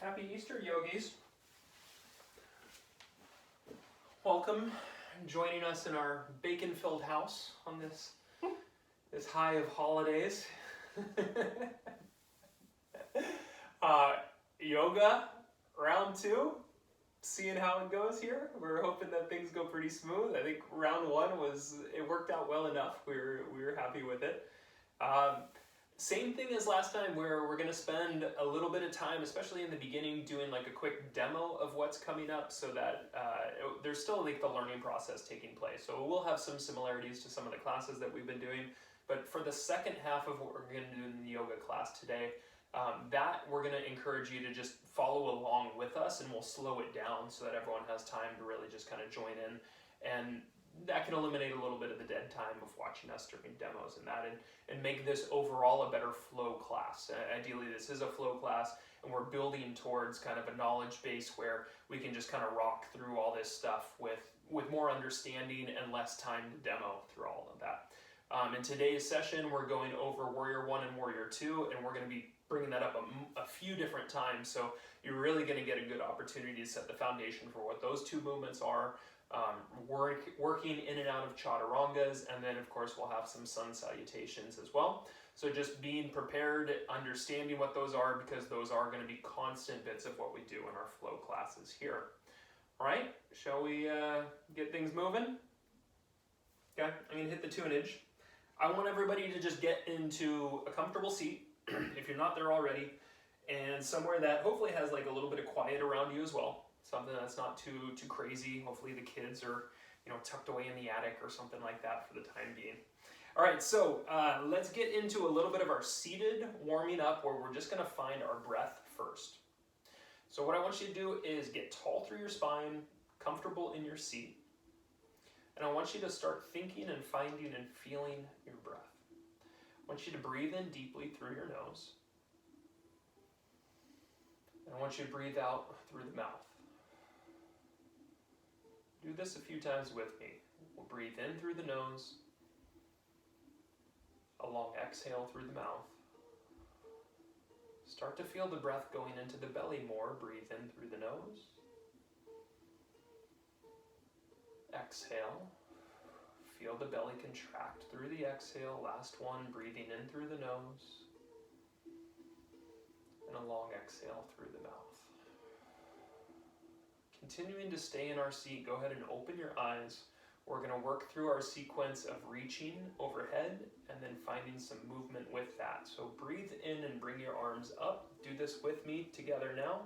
Happy Easter, yogis. Welcome, joining us in our bacon-filled house on this high of holidays. Yoga, round 2. Seeing how it goes here. We're hoping that things go pretty smooth. I think round 1 it worked out well enough. We were happy with it. Same thing as last time, where we're going to spend a little bit of time, especially in the beginning, doing like a quick demo of what's coming up, so that there's still like the learning process taking place. So we'll have some similarities to some of the classes that we've been doing, but for the second half of what we're going to do in the yoga class today, that we're going to encourage you to just follow along with us, and we'll slow it down so that everyone has time to really just kind of join in, and that can eliminate a little bit of the dead time of watching us during demos and make this overall a better flow class. Ideally, this is a flow class, and we're building towards kind of a knowledge base where we can just kind of rock through all this stuff with more understanding and less time to demo through all of that. In today's session, we're going over Warrior 1 and Warrior 2, and we're going to be bringing that up a few different times, so you're really going to get a good opportunity to set the foundation for what those two movements are, working in and out of Chaturangas, and then of course we'll have some Sun Salutations as well. So just being prepared, understanding what those are, because those are going to be constant bits of what we do in our flow classes here. All right, shall we get things moving? Okay, I'm going to hit the tunage. I want everybody to just get into a comfortable seat, if you're not there already, and somewhere that hopefully has like a little bit of quiet around you as well. Something that's not too crazy. Hopefully the kids are, tucked away in the attic or something like that for the time being. All right, so let's get into a little bit of our seated warming up, where we're just going to find our breath first. So what I want you to do is get tall through your spine, comfortable in your seat, and I want you to start thinking and finding and feeling your breath. I want you to breathe in deeply through your nose, and I want you to breathe out through the mouth. Do this a few times with me. We'll breathe in through the nose, a long exhale through the mouth. Start to feel the breath going into the belly more. Breathe in through the nose. Exhale. Feel the belly contract through the exhale. Last one, breathing in through the nose, and a long exhale through the mouth. Continuing to stay in our seat, go ahead and open your eyes. We're going to work through our sequence of reaching overhead and then finding some movement with that. So breathe in and bring your arms up. Do this with me together now.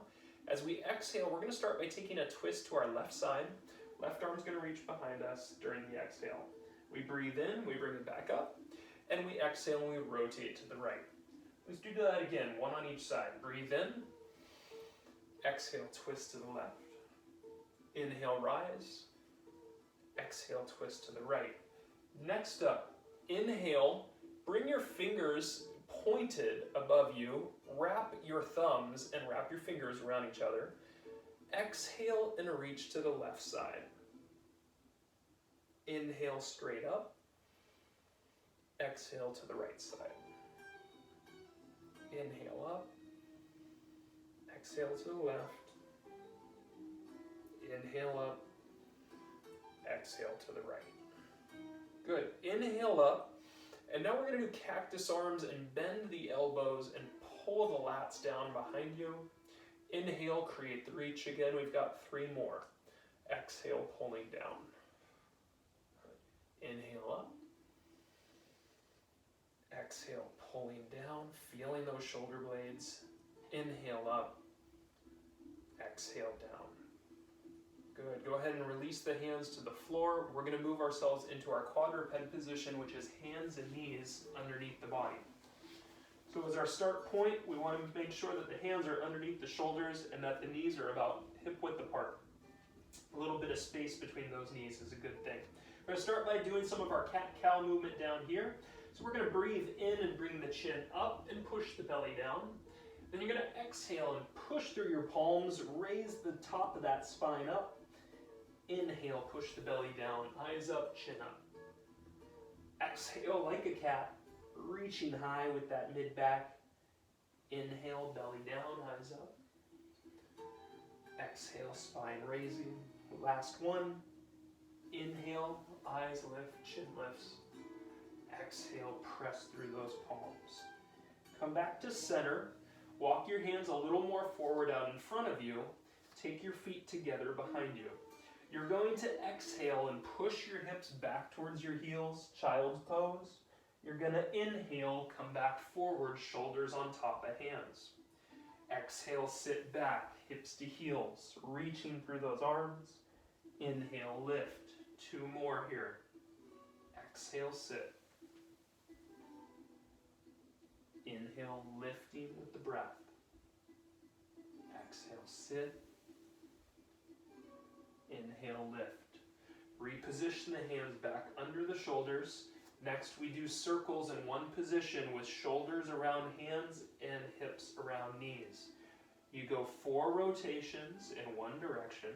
As we exhale, we're going to start by taking a twist to our left side. Left arm's going to reach behind us during the exhale. We breathe in, we bring it back up, and we exhale and we rotate to the right. Let's do that again, one on each side. Breathe in, exhale, twist to the left. Inhale, rise. Exhale, twist to the right. Next up, inhale, bring your fingers pointed above you, wrap your thumbs and wrap your fingers around each other. Exhale and reach to the left side. Inhale, straight up. Exhale to the right side. Inhale up. Exhale to the left. Inhale up, exhale to the right. Good, inhale up, and now we're going to do Cactus Arms and bend the elbows and pull the lats down behind you. Inhale, create the reach again. We've got 3 more. Exhale, pulling down. Inhale up. Exhale, pulling down, feeling those shoulder blades. Inhale up. Exhale down. Good. Go ahead and release the hands to the floor. We're going to move ourselves into our quadruped position, which is hands and knees underneath the body. So as our start point, we want to make sure that the hands are underneath the shoulders and that the knees are about hip width apart. A little bit of space between those knees is a good thing. We're going to start by doing some of our cat-cow movement down here. So we're going to breathe in and bring the chin up and push the belly down. Then you're going to exhale and push through your palms, raise the top of that spine up. Inhale, push the belly down, eyes up, chin up. Exhale like a cat, reaching high with that mid-back. Inhale, belly down, eyes up. Exhale, spine raising. Last one. Inhale, eyes lift, chin lifts. Exhale, press through those palms. Come back to center. Walk your hands a little more forward out in front of you. Take your feet together behind you. You're going to exhale and push your hips back towards your heels, child's pose. You're going to inhale, come back forward, shoulders on top of hands. Exhale, sit back, hips to heels, reaching through those arms. Inhale, lift. 2 more here. Exhale, sit. Inhale, lifting with the breath. Exhale, sit. Inhale, lift. Reposition the hands back under the shoulders. Next, we do circles in one position with shoulders around hands and hips around knees. You go 4 rotations in one direction,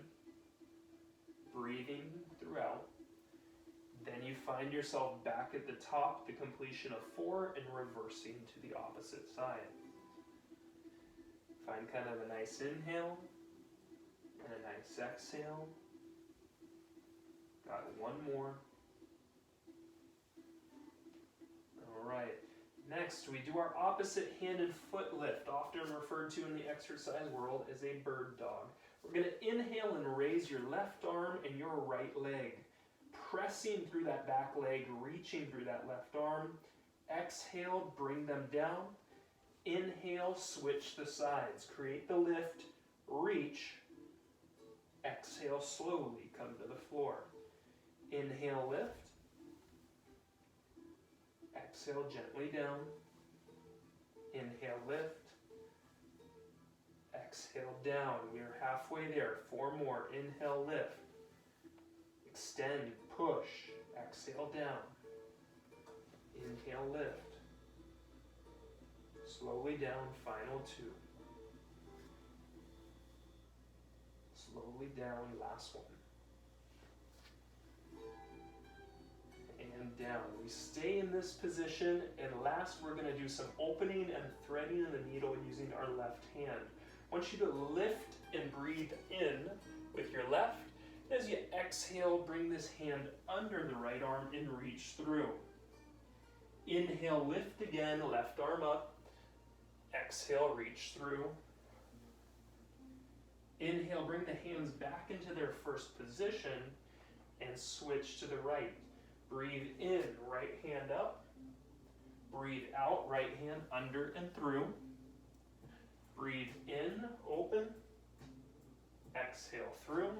breathing throughout. Then you find yourself back at the top, the completion of 4, and reversing to the opposite side. Find kind of a nice inhale and a nice exhale. Got 1 more. All right. Next, we do our opposite hand and foot lift, often referred to in the exercise world as a bird dog. We're going to inhale and raise your left arm and your right leg, pressing through that back leg, reaching through that left arm. Exhale, bring them down. Inhale, switch the sides. Create the lift, reach. Exhale, slowly come to the floor. Inhale, lift. Exhale, gently down. Inhale, lift. Exhale, down. We are halfway there. 4 more. Inhale, lift. Extend, push. Exhale, down. Inhale, lift. Slowly down, final 2. Slowly down, last one. And down. We stay in this position, and last we're going to do some opening and threading of the needle using our left hand. I want you to lift and breathe in with your left. As you exhale, bring this hand under the right arm and reach through. Inhale, lift again, left arm up. Exhale, reach through. Inhale, bring the hands back into their first position and switch to the right. Breathe in, right hand up. Breathe out, right hand under and through. Breathe in, open. Exhale through.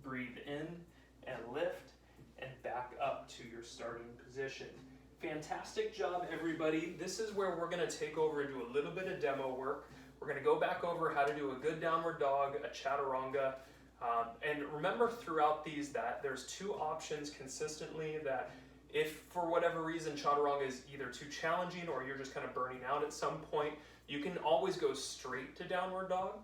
Breathe in and lift and back up to your starting position. Fantastic job, everybody. This is where we're going to take over and do a little bit of demo work. We're going to go back over how to do a good downward dog, a chaturanga. And remember throughout these that there's 2 options consistently, that if for whatever reason chaturanga is either too challenging or you're just kind of burning out at some point, you can always go straight to downward dog.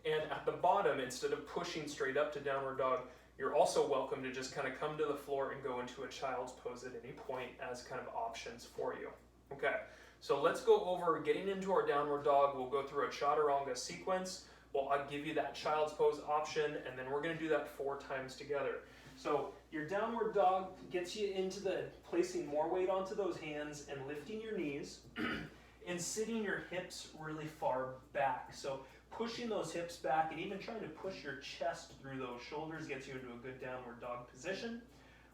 And at the bottom, instead of pushing straight up to downward dog, you're also welcome to just kind of come to the floor and go into a child's pose at any point as kind of options for you. Okay, so let's go over getting into our downward dog. We'll go through a chaturanga sequence. Well, I'll give you that child's pose option, and then we're going to do that 4 times together. So your downward dog gets you into the placing more weight onto those hands and lifting your knees and sitting your hips really far back. So pushing those hips back and even trying to push your chest through those shoulders gets you into a good downward dog position.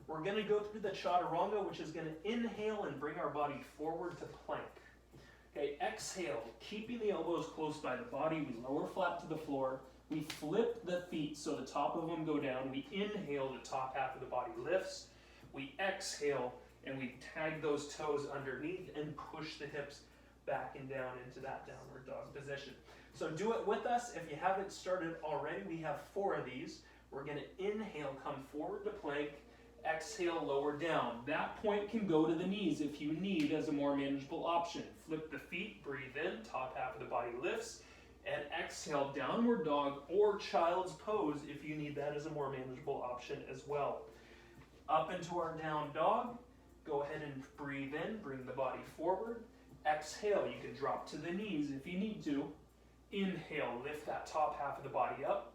We're going to go through the chaturanga, which is going to inhale and bring our body forward to plank. Okay, exhale, keeping the elbows close by the body. We lower flat to the floor. We flip the feet so the top of them go down. We inhale, the top half of the body lifts. We exhale, and we tag those toes underneath and push the hips back and down into that downward dog position. So do it with us. If you haven't started already, we have 4 of these. We're going to inhale, come forward to plank. Exhale, lower down. That point can go to the knees if you need as a more manageable option. Flip the feet, breathe in, top half of the body lifts, and exhale, downward dog or child's pose if you need that as a more manageable option as well. Up into our down dog. Go ahead and breathe in, bring the body forward. Exhale, you can drop to the knees if you need to. Inhale, lift that top half of the body up.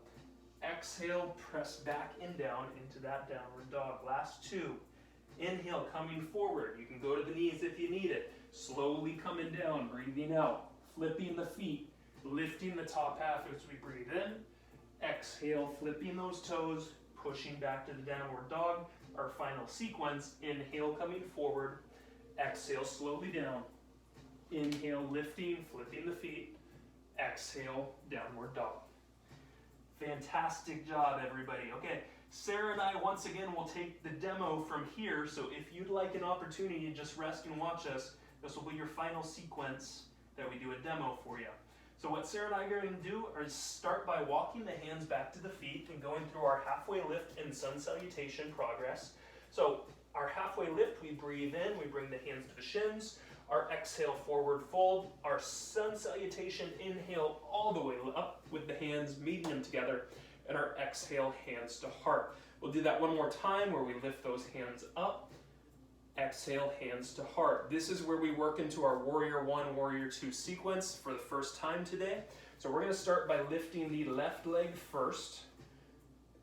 Exhale, press back and down into that downward dog. Last two. Inhale, coming forward. You can go to the knees if you need it. Slowly coming down, breathing out. Flipping the feet, lifting the top half as we breathe in. Exhale, flipping those toes, pushing back to the downward dog. Our final sequence, inhale, coming forward. Exhale, slowly down. Inhale, lifting, flipping the feet. Exhale, downward dog. Fantastic job, everybody. Okay, Sarah and I, once again, will take the demo from here. So if you'd like an opportunity to just rest and watch us, this will be your final sequence that we do a demo for you. So what Sarah and I are going to do is start by walking the hands back to the feet and going through our halfway lift and sun salutation progress. So our halfway lift, we breathe in, we bring the hands to the shins. Our exhale, forward fold. Our sun salutation, inhale all the way up with the hands, meeting them together. And our exhale, hands to heart. We'll do that one more time where we lift those hands up. Exhale, hands to heart. This is where we work into our Warrior 1, Warrior 2 sequence for the first time today. So we're going to start by lifting the left leg first.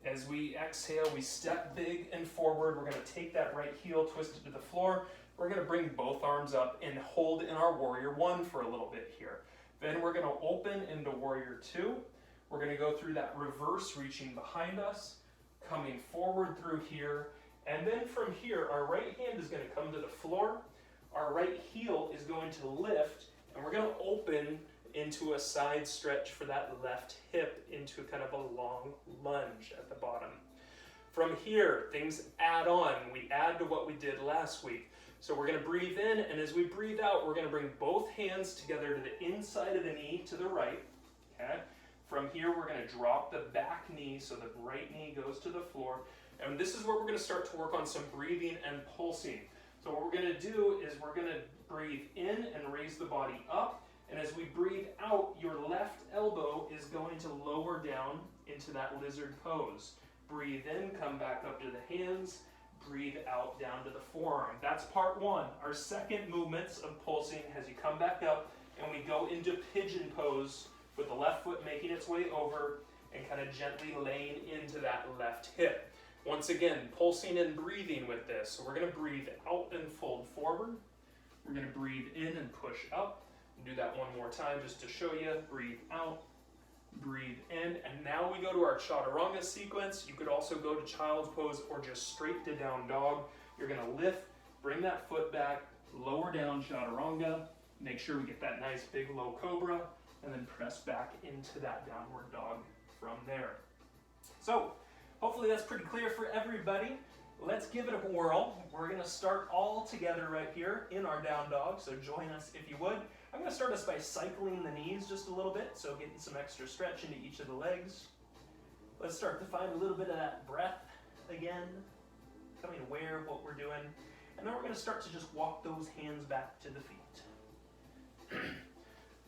As we exhale, we step big and forward. We're going to take that right heel, twist it to the floor. We're going to bring both arms up and hold in our Warrior 1 for a little bit here. Then we're going to open into Warrior 2. We're going to go through that reverse, reaching behind us, coming forward through here. And then from here, our right hand is going to come to the floor. Our right heel is going to lift, and we're going to open into a side stretch for that left hip into kind of a long lunge at the bottom. From here, things add on. We add to what we did last week. So we're going to breathe in, and as we breathe out, we're going to bring both hands together to the inside of the knee to the right. Okay? From here, we're going to drop the back knee so the right knee goes to the floor. And this is where we're going to start to work on some breathing and pulsing. So what we're going to do is we're going to breathe in and raise the body up. And as we breathe out, your left elbow is going to lower down into that lizard pose. Breathe in, come back up to the hands. Breathe out down to the forearm. That's part one. Our second movements of pulsing as you come back up and we go into pigeon pose with the left foot making its way over and kind of gently laying into that left hip. Once again, pulsing and breathing with this. So we're going to breathe out and fold forward. We're going to breathe in and push up. Do that one more time just to show you. Breathe out, breathe in. And now we go to our Chaturanga sequence. You could also go to child's pose or just straight to down dog. You're going to lift, bring that foot back, lower down Chaturanga. Make sure we get that nice big low cobra. And then press back into that downward dog from there. So, hopefully that's pretty clear for everybody. Let's give it a whirl. We're going to start all together right here in our down dog, so join us if you would. I'm going to start us by cycling the knees just a little bit, so getting some extra stretch into each of the legs. Let's start to find a little bit of that breath again, becoming aware of what we're doing. And then we're going to start to just walk those hands back to the feet.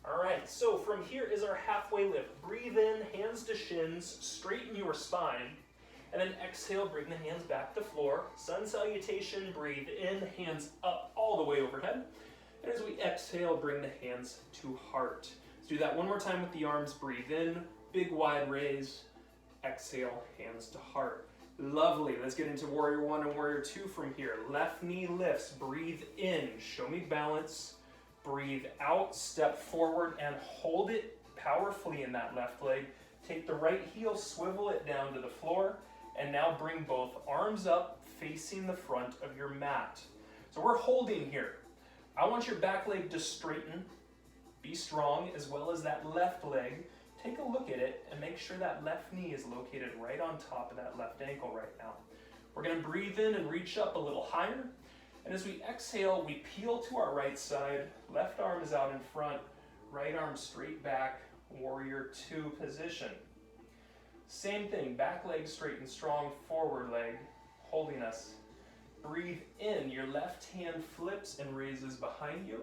All right, so from here is our halfway lift. Breathe in, hands to shins, straighten your spine. And then exhale, bring the hands back to floor. Sun salutation, breathe in, hands up all the way overhead. And as we exhale, bring the hands to heart. Let's do that one more time with the arms. Breathe in, big wide raise. Exhale, hands to heart. Lovely. Let's get into Warrior 1 and Warrior 2 from here. Left knee lifts. Breathe in. Show me balance. Breathe out. Step forward and hold it powerfully in that left leg. Take the right heel, swivel it down to the floor. And now bring both arms up facing the front of your mat. So we're holding here. I want your back leg to straighten, be strong, as well as that left leg. Take a look at it and make sure that left knee is located right on top of that left ankle right now. We're going to breathe in and reach up a little higher. And as we exhale, we peel to our right side. Left arm is out in front, right arm straight back, Warrior 2 position. Same thing, back leg straight and strong, forward leg holding us. Breathe in, your left hand flips and raises behind you.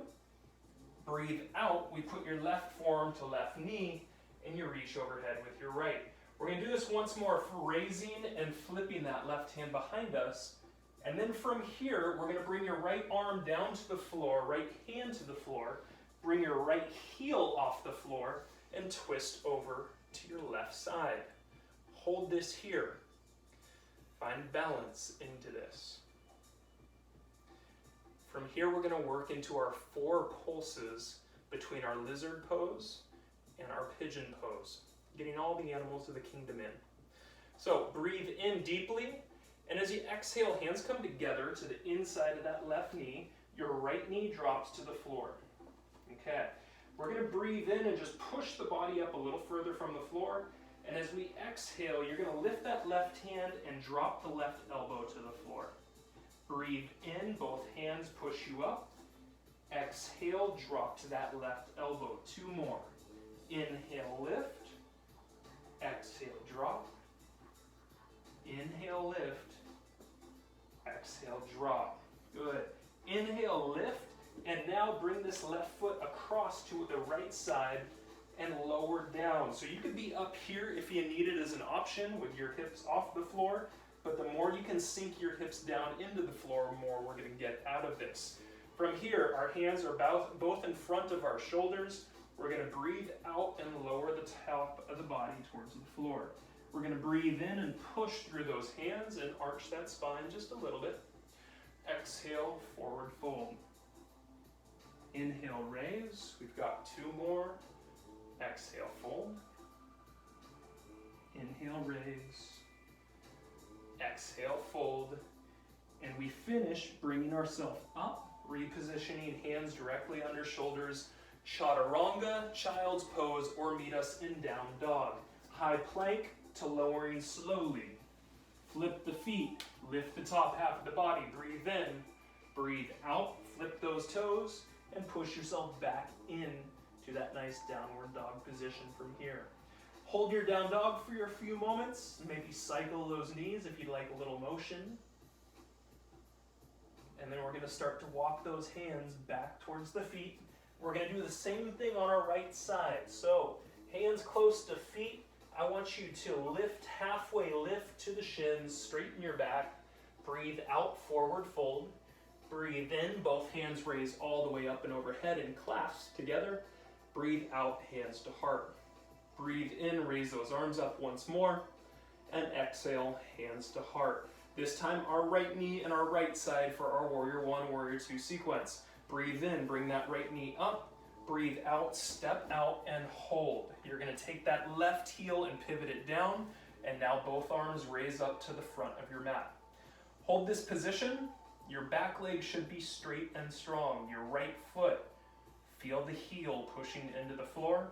Breathe out, we put your left forearm to left knee and you reach overhead with your right. We're going to do this once more, raising and flipping that left hand behind us. And then from here, we're going to bring your right arm down to the floor, right hand to the floor, bring your right heel off the floor, and twist over to your left side. Hold this here. Find balance into this. From here, we're going to work into our 4 pulses between our lizard pose and our pigeon pose, getting all the animals of the kingdom in. So breathe in deeply, and as you exhale, hands come together to the inside of that left knee. Your right knee drops to the floor. Okay, we're going to breathe in and just push the body up a little further from the floor. And as we exhale, you're going to lift that left hand and drop the left elbow to the floor. Breathe in, both hands push you up. Exhale, drop to that left elbow. 2 more. Inhale, lift. Exhale, drop. Inhale, lift. Exhale, drop. Good. Inhale, lift. And now bring this left foot across to the right side and lower down. So you could be up here if you need it as an option with your hips off the floor, but the more you can sink your hips down into the floor, the more we're going to get out of this. From here, our hands are both in front of our shoulders. We're going to breathe out and lower the top of the body towards the floor. We're going to breathe in and push through those hands and arch that spine just a little bit. Exhale, forward fold. Inhale, raise. We've got 2 more. Exhale, fold. Inhale, raise. Exhale, fold. And we finish bringing ourselves up, repositioning hands directly under shoulders. Chaturanga, child's pose, or meet us in down dog. High plank to lowering slowly. Flip the feet, lift the top half of the body. Breathe in, breathe out, flip those toes, and push yourself back in to that nice downward dog position from here. Hold your down dog for a few moments. Maybe cycle those knees if you'd like a little motion. And then we're going to start to walk those hands back towards the feet. We're going to do the same thing on our right side. So hands close to feet. I want you to lift, halfway lift to the shins, straighten your back. Breathe out, forward fold. Breathe in, both hands raise all the way up and overhead and clasp together. Breathe out, hands to heart. Breathe in, raise those arms up once more. And exhale, hands to heart. This time, our right knee and our right side for our Warrior 1, Warrior 2 sequence. Breathe in, bring that right knee up. Breathe out, step out, and hold. You're going to take that left heel and pivot it down. And now both arms raise up to the front of your mat. Hold this position. Your back leg should be straight and strong. Your right foot, feel the heel pushing into the floor,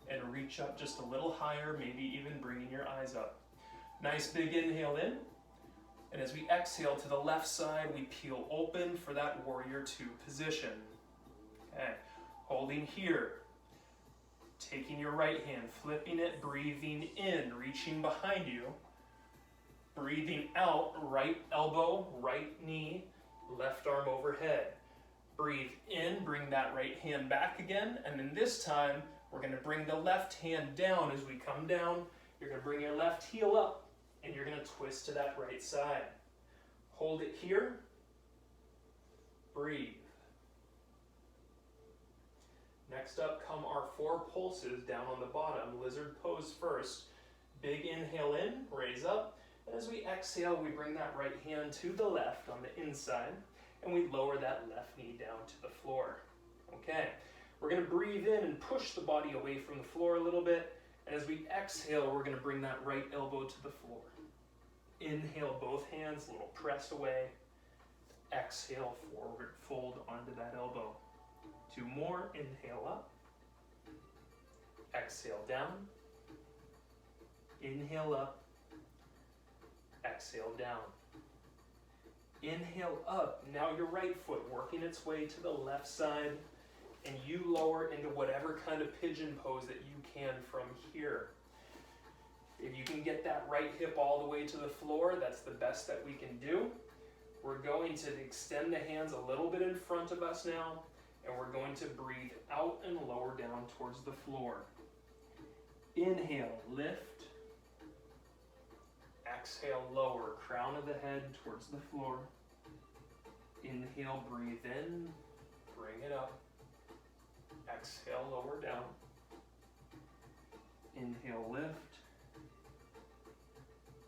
and reach up just a little higher, maybe even bringing your eyes up. Nice big inhale in, and as we exhale to the left side, we peel open for that Warrior 2 position. Okay, holding here, taking your right hand, flipping it, breathing in, reaching behind you. Breathing out, right elbow, right knee, left arm overhead. Breathe in, bring that right hand back again, and then this time, we're going to bring the left hand down. As we come down, you're going to bring your left heel up, and you're going to twist to that right side. Hold it here. Breathe. Next up come our 4 pulses down on the bottom. Lizard pose first. Big inhale in, raise up. And as we exhale, we bring that right hand to the left on the inside, and we lower that left knee down to the floor. Okay, we're going to breathe in and push the body away from the floor a little bit, and as we exhale, we're going to bring that right elbow to the floor. Inhale, both hands, a little press away. Exhale, forward fold onto that elbow. 2 more, inhale up. Exhale down. Inhale up. Exhale down. Inhale up. Now your right foot working its way to the left side, and you lower into whatever kind of pigeon pose that you can from here. If you can get that right hip all the way to the floor, that's the best that we can do. We're going to extend the hands a little bit in front of us now, and we're going to breathe out and lower down towards the floor. Inhale, lift. Exhale, lower, crown of the head towards the floor. Inhale, breathe in, bring it up. Exhale, lower down. Inhale, lift.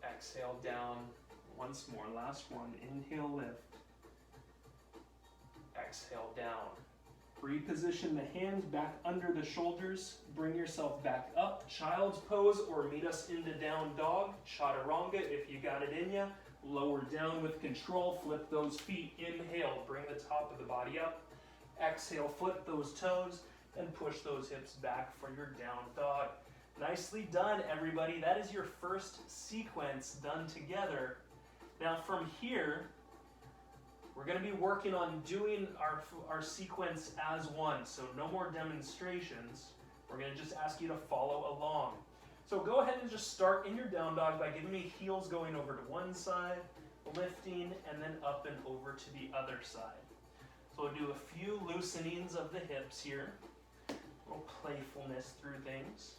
Exhale, down. Once more, last one. Inhale, lift. Exhale, down. Reposition the hands back under the shoulders. Bring yourself back up. Child's pose or meet us into down dog. Chaturanga if you got it in ya. Lower down with control. Flip those feet. Inhale, bring the top of the body up. Exhale, flip those toes and push those hips back for your down dog. Nicely done, everybody. That is your first sequence done together. Now from here, we're going to be working on doing our sequence as one, so no more demonstrations. We're going to just ask you to follow along. So go ahead and just start in your down dog by giving me heels going over to one side, lifting, and then up and over to the other side. So we'll do a few loosenings of the hips here, a little playfulness through things.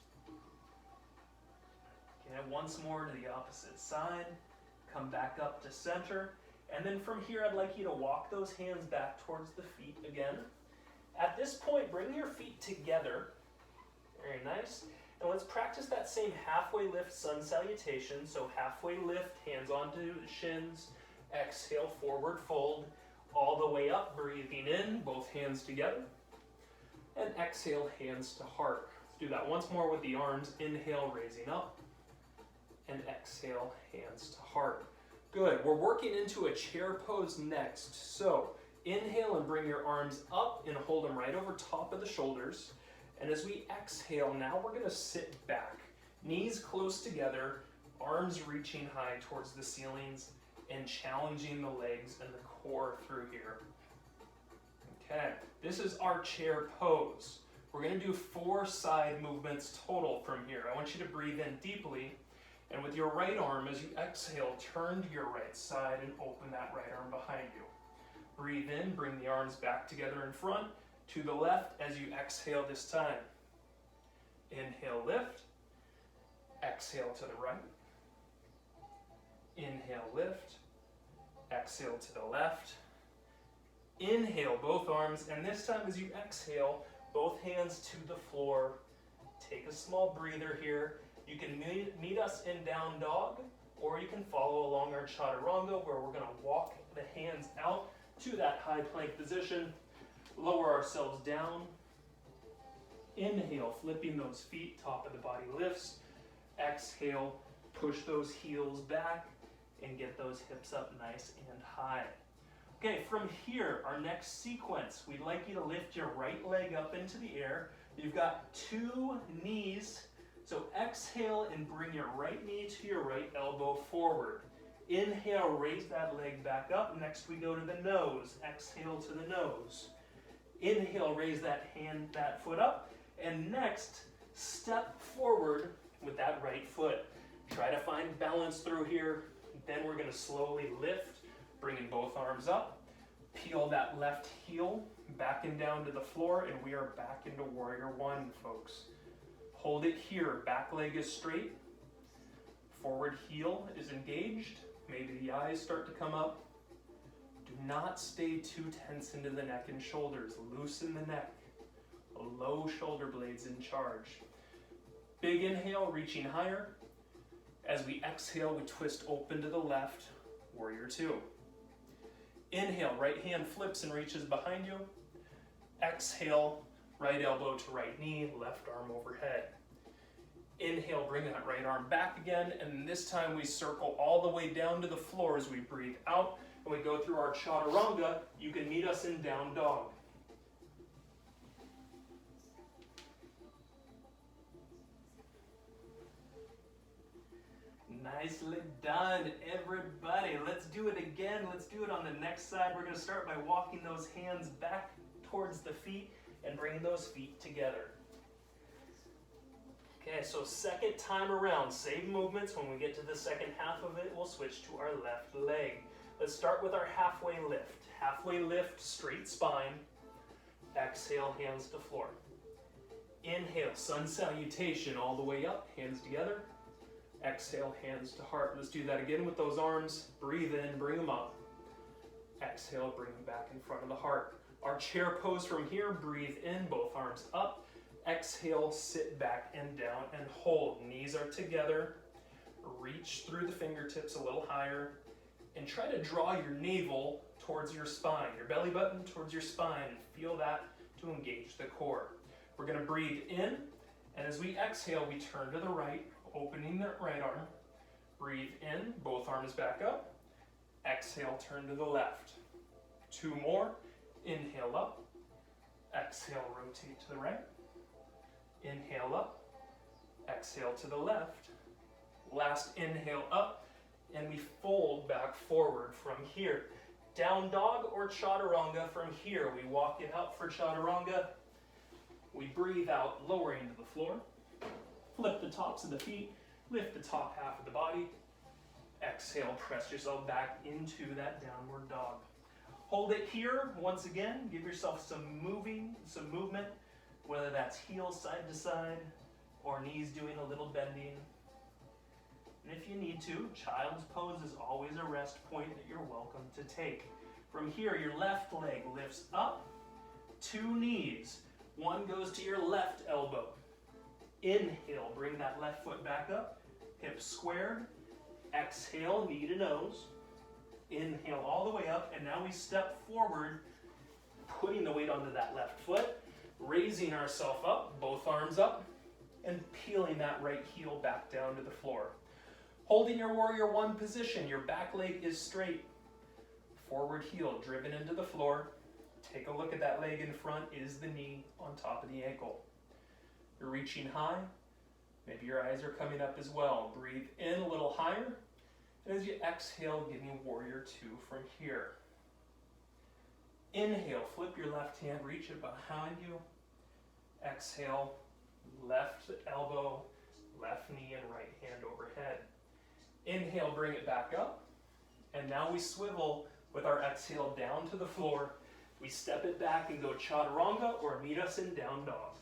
Okay, once more to the opposite side, come back up to center. And then from here, I'd like you to walk those hands back towards the feet again. At this point, bring your feet together. Very nice. And let's practice that same halfway lift sun salutation. So halfway lift, hands onto the shins. Exhale, forward fold. All the way up, breathing in, both hands together. And exhale, hands to heart. Let's do that once more with the arms. Inhale, raising up. And exhale, hands to heart. Good. We're working into a chair pose next. So inhale and bring your arms up and hold them right over top of the shoulders. And as we exhale, now we're going to sit back. Knees close together, arms reaching high towards the ceilings and challenging the legs and the core through here. Okay, this is our chair pose. We're going to do 4 side movements total from here. I want you to breathe in deeply. And with your right arm, as you exhale, turn to your right side and open that right arm behind you. Breathe in, bring the arms back together in front. To the left as you exhale this time. Inhale, lift. Exhale to the right. Inhale, lift. Exhale to the left. Inhale, both arms. And this time as you exhale, both hands to the floor. Take a small breather here. You can meet us in down dog, or you can follow along our chaturanga where we're going to walk the hands out to that high plank position. Lower ourselves down. Inhale, flipping those feet, top of the body lifts. Exhale, push those heels back and get those hips up nice and high. Okay, from here, our next sequence, we'd like you to lift your right leg up into the air. You've got 2 knees. So exhale and bring your right knee to your right elbow forward. Inhale, raise that leg back up. Next we go to the nose. Exhale to the nose. Inhale, raise that foot up. And next, step forward with that right foot. Try to find balance through here. Then we're going to slowly lift, bringing both arms up. Peel that left heel back and down to the floor, and we are back into Warrior One, folks. Hold it here. Back leg is straight. Forward heel is engaged. Maybe the eyes start to come up. Do not stay too tense into the neck and shoulders. Loosen the neck. Low shoulder blades in charge. Big inhale, reaching higher. As we exhale, we twist open to the left. Warrior Two. Inhale, right hand flips and reaches behind you. Exhale, right elbow to right knee, left arm overhead. Inhale, bring that right arm back again, and this time we circle all the way down to the floor as we breathe out. And we go through our chaturanga. You can meet us in down dog. Nicely done, everybody. Let's do it again. Let's do it on the next side. We're going to start by walking those hands back towards the feet and bringing those feet together. Okay, so second time around, same movements. When we get to the second half of it, we'll switch to our left leg. Let's start with our halfway lift. Halfway lift, straight spine. Exhale, hands to floor. Inhale, sun salutation all the way up, hands together. Exhale, hands to heart. Let's do that again with those arms. Breathe in, bring them up. Exhale, bring them back in front of the heart. Our chair pose from here, breathe in, both arms up. Exhale, sit back and down and hold. Knees are together. Reach through the fingertips a little higher and try to draw your navel towards your spine, your belly button towards your spine, and feel that to engage the core. We're going to breathe in, and as we exhale, we turn to the right, opening the right arm. Breathe in, both arms back up. Exhale, turn to the left. 2 more. Inhale up. Exhale, rotate to the right. Inhale up. Exhale to the left. Last inhale up, and we fold back forward from here. Down dog or chaturanga from here. We walk it out for chaturanga. We breathe out, lowering to the floor. Flip the tops of the feet. Lift the top half of the body. Exhale, press yourself back into that downward dog. Hold it here. Once again, give yourself some movement, whether that's heels side to side or knees doing a little bending. And if you need to, child's pose is always a rest point that you're welcome to take. From here, your left leg lifts up, 2 knees. One goes to your left elbow. Inhale, bring that left foot back up, hips squared. Exhale, knee to nose. Inhale all the way up, and now we step forward, putting the weight onto that left foot, raising ourselves up, both arms up, and peeling that right heel back down to the floor. Holding your warrior 1 position, your back leg is straight. Forward heel driven into the floor. Take a look at that leg in front. Is the knee on top of the ankle? You're reaching high. Maybe your eyes are coming up as well. Breathe in a little higher. And as you exhale, give me warrior 2 from here. Inhale, flip your left hand, reach it behind you. Exhale, left elbow, left knee, and right hand overhead. Inhale, bring it back up. And now we swivel with our exhale down to the floor. We step it back and go chaturanga or meet us in down dog.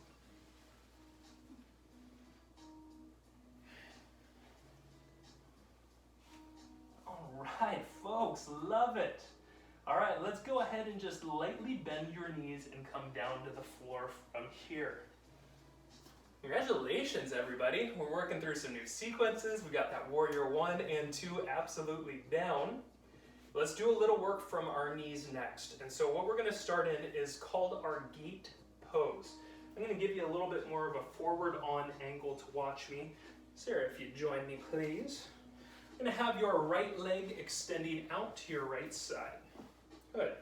All right, folks, love it. All right, let's go ahead and just lightly bend your knees and come down to the floor from here. Congratulations, everybody. We're working through some new sequences. We got that warrior 1 and 2 absolutely down. Let's do a little work from our knees next. And so what we're going to start in is called our gate pose. I'm going to give you a little bit more of a forward on angle to watch me. Sarah, if you join me, please. I'm going to have your right leg extending out to your right side. Good.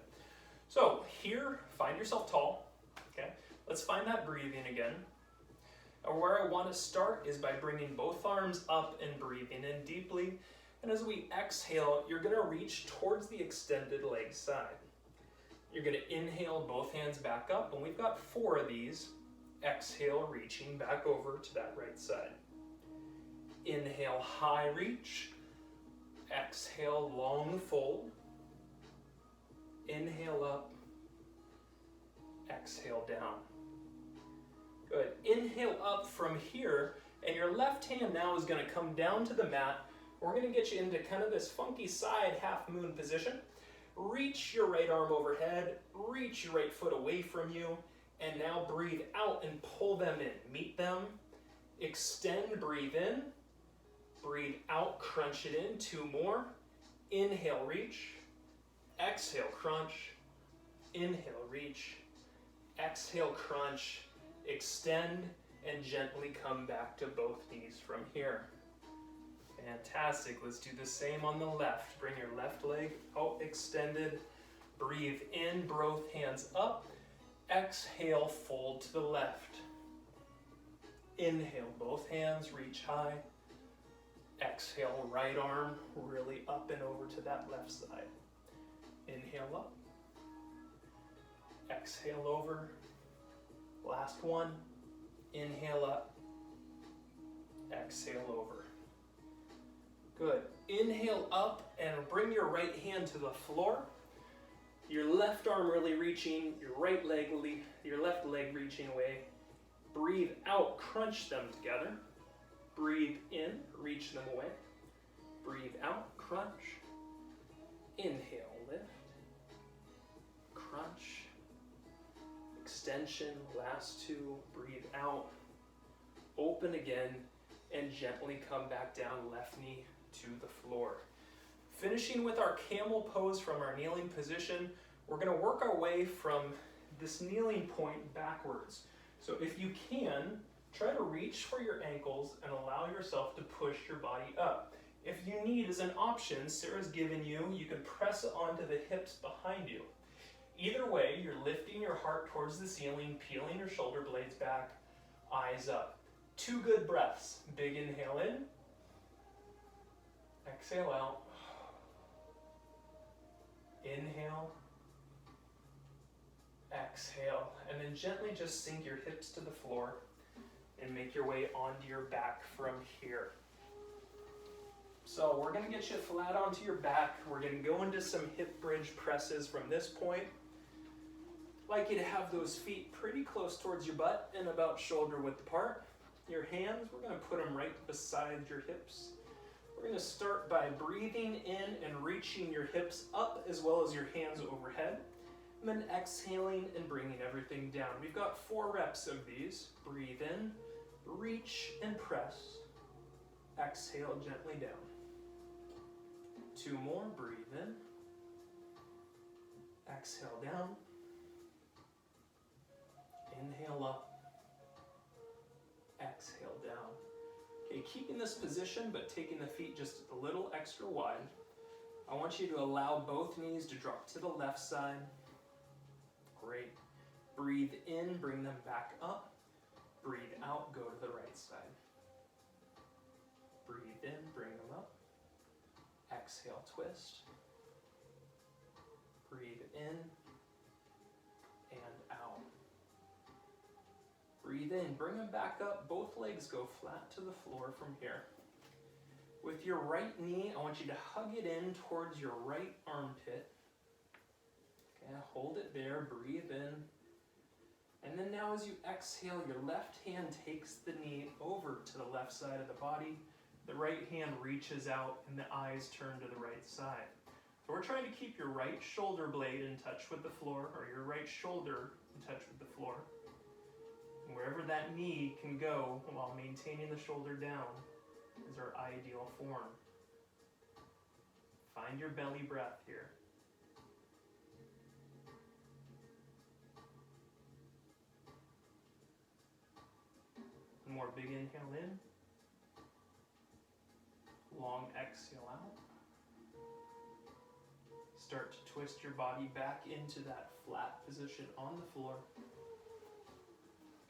So here, find yourself tall. Okay. Let's find that breathing again. Where I want to start is by bringing both arms up and breathing in deeply. And as we exhale, you're going to reach towards the extended leg side. You're going to inhale, both hands back up, and we've got 4 of these. Exhale, reaching back over to that right side. Inhale, high reach. Exhale, long fold. Inhale up. Exhale down. Good. Inhale up from here, and your left hand now is going to come down to the mat. We're going to get you into kind of this funky side half moon position. Reach your right arm overhead, reach your right foot away from you, and now breathe out and pull them in. Meet them, extend, breathe in, breathe out, crunch it in. 2 more. Inhale, reach, exhale, crunch, inhale, reach, exhale, crunch, extend, and gently come back to both knees from here. Fantastic. Let's do the same on the left. Bring your left leg out extended. Breathe in, both hands up. Exhale, fold to the left. Inhale, both hands reach high. Exhale, right arm really up and over to that left side. Inhale up. Exhale over. Last one. Inhale up. Exhale over. Good. Inhale up and bring your right hand to the floor. Your left arm really reaching, your left leg reaching away. Breathe out, crunch them together. Breathe in, reach them away. Breathe out, crunch. Inhale, lift. Crunch. Extension, last 2. Breathe out, open again, and gently come back down, left knee to the floor. Finishing with our camel pose from our kneeling position, we're going to work our way from this kneeling point backwards. So if you can, try to reach for your ankles and allow yourself to push your body up. If you need, as an option, Sarah's given you, you can press it onto the hips behind you. Either way, you're lifting your heart towards the ceiling, peeling your shoulder blades back, eyes up. 2 good breaths. Big inhale in, exhale out, inhale, exhale, and then gently just sink your hips to the floor and make your way onto your back from here. So we're going to get you flat onto your back. We're going to go into some hip bridge presses from this point. I'd like you to have those feet pretty close towards your butt and about shoulder width apart. Your hands, we're going to put them right beside your hips. We're going to start by breathing in and reaching your hips up as well as your hands overhead. And then exhaling and bringing everything down. We've got 4 reps of these. Breathe in, reach and press. Exhale gently down. 2 more, breathe in. Exhale down. Inhale up. Exhale down. Okay, keeping this position but taking the feet just a little extra wide. I want you to allow both knees to drop to the left side. Great. Breathe in, bring them back up. Breathe out, go to the right side. Breathe in, bring them up. Exhale, twist. Breathe in and out. Breathe in, bring them back up. Both legs go flat to the floor from here. With your right knee, I want you to hug it in towards your right armpit. Okay, hold it there, breathe in. And then now as you exhale, your left hand takes the knee over to the left side of the body. The right hand reaches out and the eyes turn to the right side. So we're trying to keep your right shoulder blade in touch with the floor, or your right shoulder in touch with the floor. And wherever that knee can go while maintaining the shoulder down is our ideal form. Find your belly breath here. One more big inhale in. Long exhale out. Start to twist your body back into that flat position on the floor.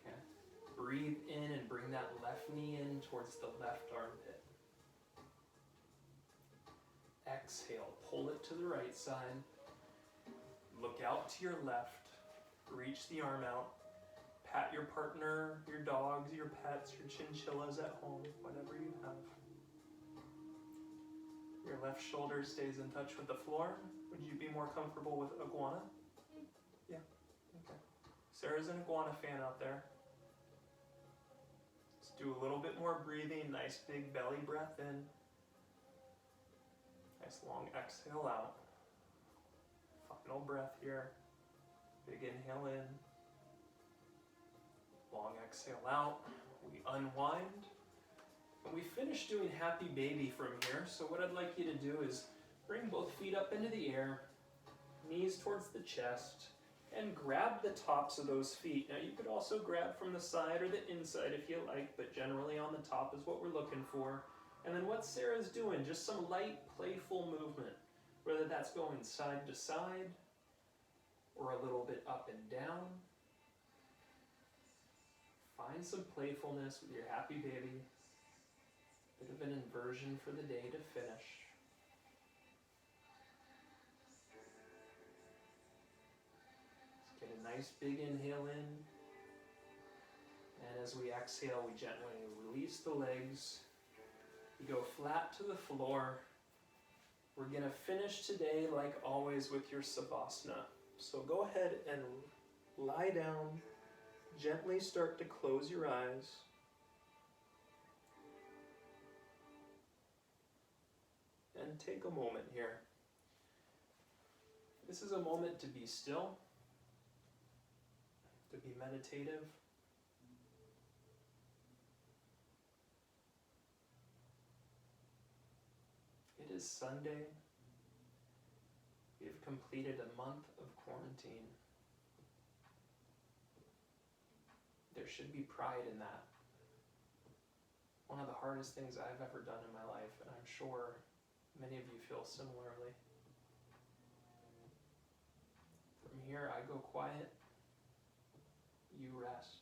Okay. Breathe in and bring that left knee in towards the left armpit. Exhale, pull it to the right side. Look out to your left. Reach the arm out. Pat your partner, your dogs, your pets, your chinchillas at home, whatever you have. Your left shoulder stays in touch with the floor. Would you be more comfortable with iguana? Yeah, okay. Sarah's an iguana fan out there. Let's do a little bit more breathing. Nice big belly breath in. Nice long exhale out. Final breath here. Big inhale in. Long exhale out. We unwind. And we finish doing happy baby from here. So what I'd like you to do is bring both feet up into the air, knees towards the chest, and grab the tops of those feet. Now you could also grab from the side or the inside if you like, but generally on the top is what we're looking for. And then what Sarah's doing, just some light, playful movement, whether that's going side to side or a little bit up and down. Find some playfulness with your happy baby. Bit of an inversion for the day to finish. Let's get a nice big inhale in. And as we exhale, we gently release the legs. We go flat to the floor. We're going to finish today, like always, with your Savasana. So go ahead and lie down. Gently start to close your eyes. And take a moment here. This is a moment to be still, to be meditative, is Sunday. We have completed a month of quarantine. There should be pride in that. One of the hardest things I've ever done in my life, and I'm sure many of you feel similarly. From here, I go quiet, you rest.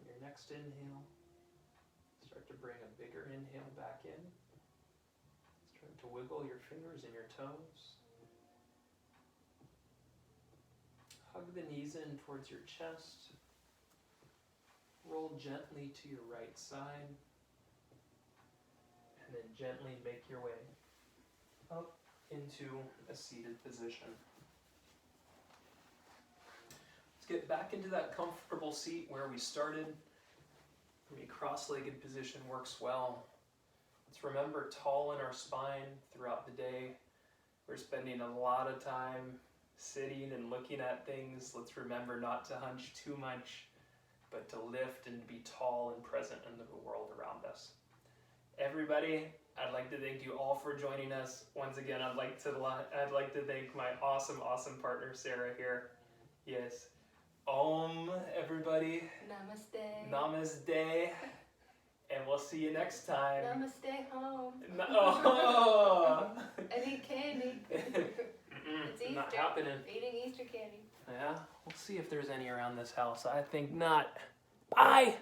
Your next inhale, start to bring a bigger inhale back in. Start to wiggle your fingers and your toes. Hug the knees in towards your chest. Roll gently to your right side. And then gently make your way up into a seated position. Let's get back into that comfortable seat where we started. A cross-legged position works well. Let's remember tall in our spine throughout the day. We're spending a lot of time sitting and looking at things. Let's remember not to hunch too much, but to lift and be tall and present in the world around us. Everybody, I'd like to thank you all for joining us. Once again, I'd like to thank my awesome partner Sarah here. Yes. Om, everybody. Namaste. Namaste. And we'll see you next time. Namaste home. Oh. I need candy. It's Easter. Not happening. Eating Easter candy. Yeah, we'll see if there's any around this house. I think not. Bye.